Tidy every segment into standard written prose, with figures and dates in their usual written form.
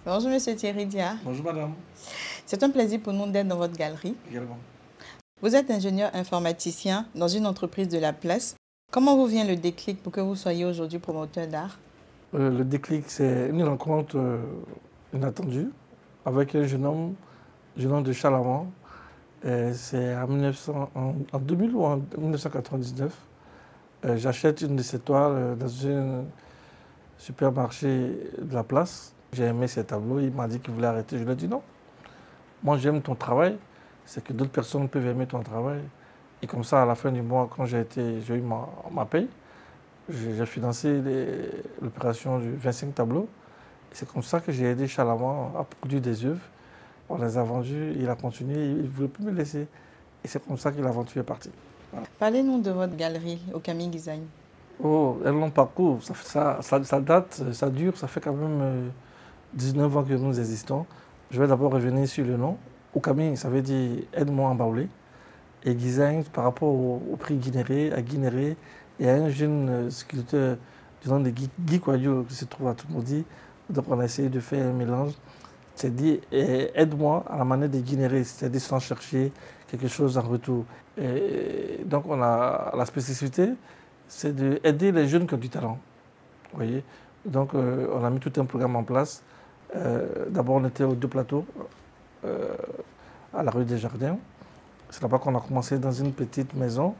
Bonjour Monsieur Thierry Dia. Bonjour madame. C'est un plaisir pour nous d'être dans votre galerie. Également. Vous êtes ingénieur informaticien dans une entreprise de la place. Comment vous vient le déclic pour que vous soyez aujourd'hui promoteur d'art? Le déclic, c'est une rencontre inattendue avec un jeune homme de Chalaman. C'est en 2000 ou en 1999. J'achète une de ses toiles dans un supermarché de la place. J'ai aimé ses tableaux, il m'a dit qu'il voulait arrêter. Je lui ai dit non. Moi, j'aime ton travail, c'est que d'autres personnes peuvent aimer ton travail. Et comme ça, à la fin du mois, quand j'ai eu ma paye, j'ai financé l'opération du 25 tableaux. C'est comme ça que j'ai aidé Chalaman à produire des œuvres. On les a vendus, il a continué, il ne voulait plus me laisser. Et c'est comme ça que l'aventure est partie. Voilà. Parlez-nous de votre galerie au Camille Design. Oh, un long parcours, ça date, ça dure, ça fait quand même 19 ans que nous existons. Je vais d'abord revenir sur le nom. Okami, ça veut dire aide-moi à emballer. Et Design, par rapport au prix Guinéré, à Guinéré, et à un jeune sculpteur du nom de Guy Quadio qui se trouve à Toumoudi. Donc on a essayé de faire un mélange. C'est dit aide-moi à la manière de Guinéré, c'est-à-dire sans chercher quelque chose en retour. Et donc on a la spécificité, c'est d'aider les jeunes qui ont du talent. Vous voyez. Donc on a mis tout un programme en place. D'abord on était aux deux plateaux, à la rue des Jardins. C'est là-bas qu'on a commencé dans une petite maison.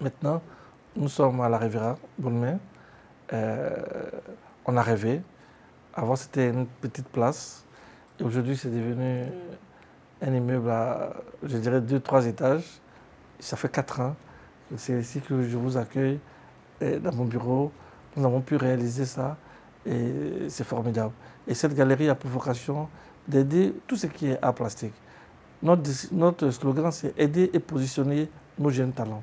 Maintenant, nous sommes à la Riviera, Bonne-Main. On a rêvé. Avant, c'était une petite place. Et aujourd'hui, c'est devenu un immeuble à, je dirais, 2-3 étages. Ça fait 4 ans. C'est ici que je vous accueille dans mon bureau. Nous avons pu réaliser ça et c'est formidable. Et cette galerie a pour vocation d'aider tout ce qui est art plastique. Notre slogan, c'est aider et positionner nos jeunes talents.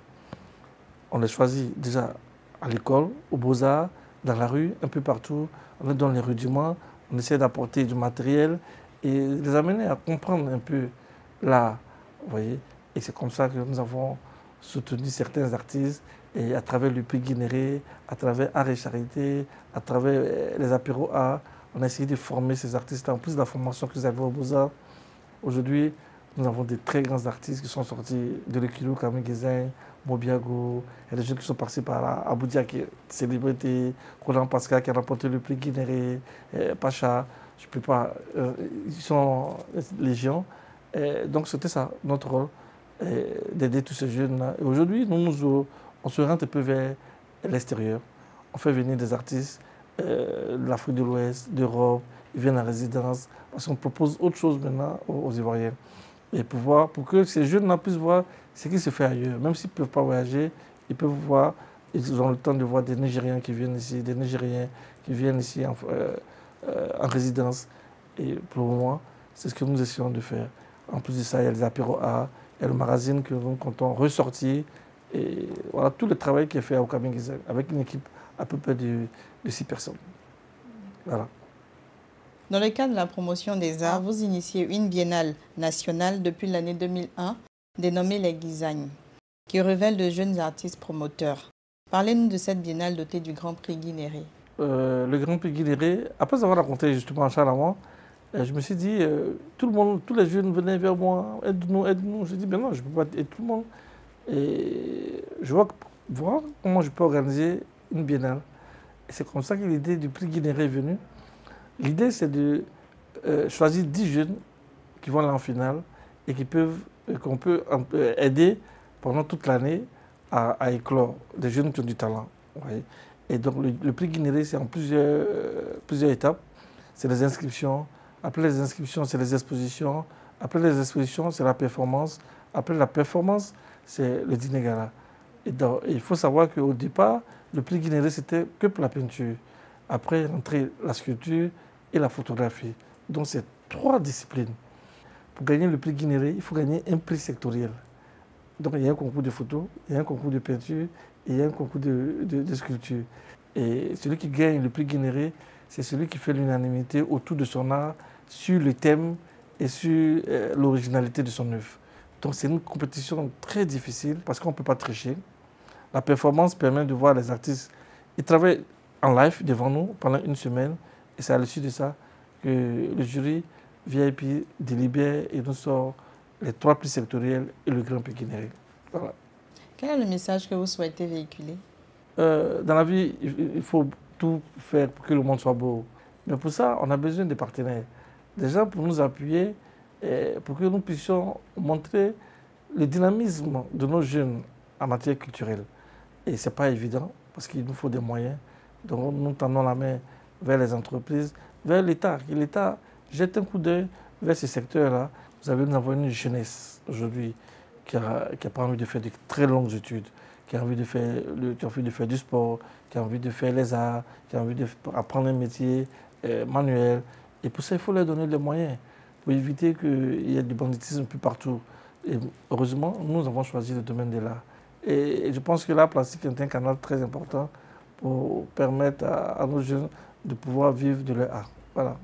On les choisit déjà à l'école, aux beaux-arts, dans la rue, un peu partout. On est dans les rudiments, on essaie d'apporter du matériel et les amener à comprendre un peu l'art. Vous voyez. Et c'est comme ça que nous avons soutenu certains artistes et à travers le prix Guinéré, à travers Art et Charité, à travers les apéros art, on a essayé de former ces artistes en plus de la formation qu'ils avaient aux beaux-arts. Aujourd'hui, nous avons des très grands artistes qui sont sortis de l'Ekilo, Camille Design, Mobiago. Il y a des gens qui sont passés par là. Aboudia, qui est célébrité. Roland Pascal, qui a remporté le prix Guinéré. Pacha, je ne peux pas. Ils sont légion. Donc, c'était ça, notre rôle, d'aider tous ces jeunes-là. Et aujourd'hui, on se rend un peu vers l'extérieur. On fait venir des artistes de l'Afrique de l'Ouest, d'Europe. Ils viennent en résidence. Parce qu'on propose autre chose maintenant aux Ivoiriens. Et pour que ces jeunes-là puissent voir ce qui se fait ailleurs. Même s'ils ne peuvent pas voyager, ils peuvent voir, ils ont le temps de voir des Nigériens qui viennent ici, des Nigériens qui viennent ici en résidence. Et pour moi, c'est ce que nous essayons de faire. En plus de ça, il y a les apéros art, il y a le magazine que nous comptons ressortir. Et voilà tout le travail qui est fait à Okami Design avec une équipe à peu près de 6 personnes. Voilà. Dans le cadre de la promotion des arts, vous initiez une biennale nationale depuis l'année 2001, dénommée les Design, qui révèle de jeunes artistes promoteurs. Parlez-nous de cette biennale dotée du Grand Prix Guinéré. Le Grand Prix Guinéré, après avoir raconté justement à Chalaman, je me suis dit, tous les jeunes venaient vers moi, aide-nous, aide-nous. Je dis, ben non, je ne peux pas aider tout le monde. Et je vois voir comment je peux organiser une biennale. Et c'est comme ça que l'idée du prix Guinéré est venue. L'idée, c'est de choisir 10 jeunes qui vont aller en finale et qu'on peut aider pendant toute l'année à éclore, des jeunes qui ont du talent. Ouais. Et donc, le prix Guinéré, c'est en plusieurs étapes. C'est les inscriptions. Après les inscriptions, c'est les expositions. Après les expositions, c'est la performance. Après la performance, c'est le dîner gala. Et donc, il faut savoir qu'au départ, le prix Guinéré, c'était que pour la peinture. Après, rentrer la sculpture et la photographie. Donc, c'est 3 disciplines. Pour gagner le prix Guinéré, il faut gagner un prix sectoriel. Donc, il y a un concours de photo, il y a un concours de peinture et il y a un concours de sculpture. Et celui qui gagne le prix Guinéré, c'est celui qui fait l'unanimité autour de son art sur le thème et sur l'originalité de son œuvre. Donc, c'est une compétition très difficile parce qu'on ne peut pas tricher. La performance permet de voir les artistes. Ils travaillent en live devant nous pendant une semaine et c'est à l'issue de ça que le jury VIP délibère et nous sort les 3 prix sectoriels et le grand prix Guinéré. Voilà. Quel est le message que vous souhaitez véhiculer? Dans la vie, il faut tout faire pour que le monde soit beau. Mais pour ça, on a besoin de partenaires. Des gens pour nous appuyer, pour que nous puissions montrer le dynamisme de nos jeunes en matière culturelle. Et ce n'est pas évident, parce qu'il nous faut des moyens. Donc nous tendons la main vers les entreprises, vers l'État. Et l'État jette un coup d'œil vers ces secteurs-là. Nous avons une jeunesse aujourd'hui qui n'a pas envie de faire de très longues études, qui a envie de faire du sport, qui a envie de faire les arts, qui a envie d'apprendre un métier manuel. Et pour ça, il faut leur donner les moyens pour éviter qu'il y ait du banditisme plus partout. Et heureusement, nous avons choisi le domaine de l'art. Et je pense que l'art plastique est un canal très important pour permettre à nos jeunes de pouvoir vivre de leur art. Voilà.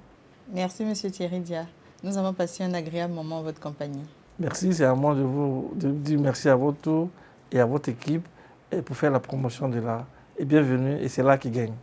Merci, M. Thierry Dia. Nous avons passé un agréable moment en votre compagnie. Merci, c'est à moi de vous dire merci à votre tour et à votre équipe pour faire la promotion de l'art. Et bienvenue, et c'est l'art qui gagne.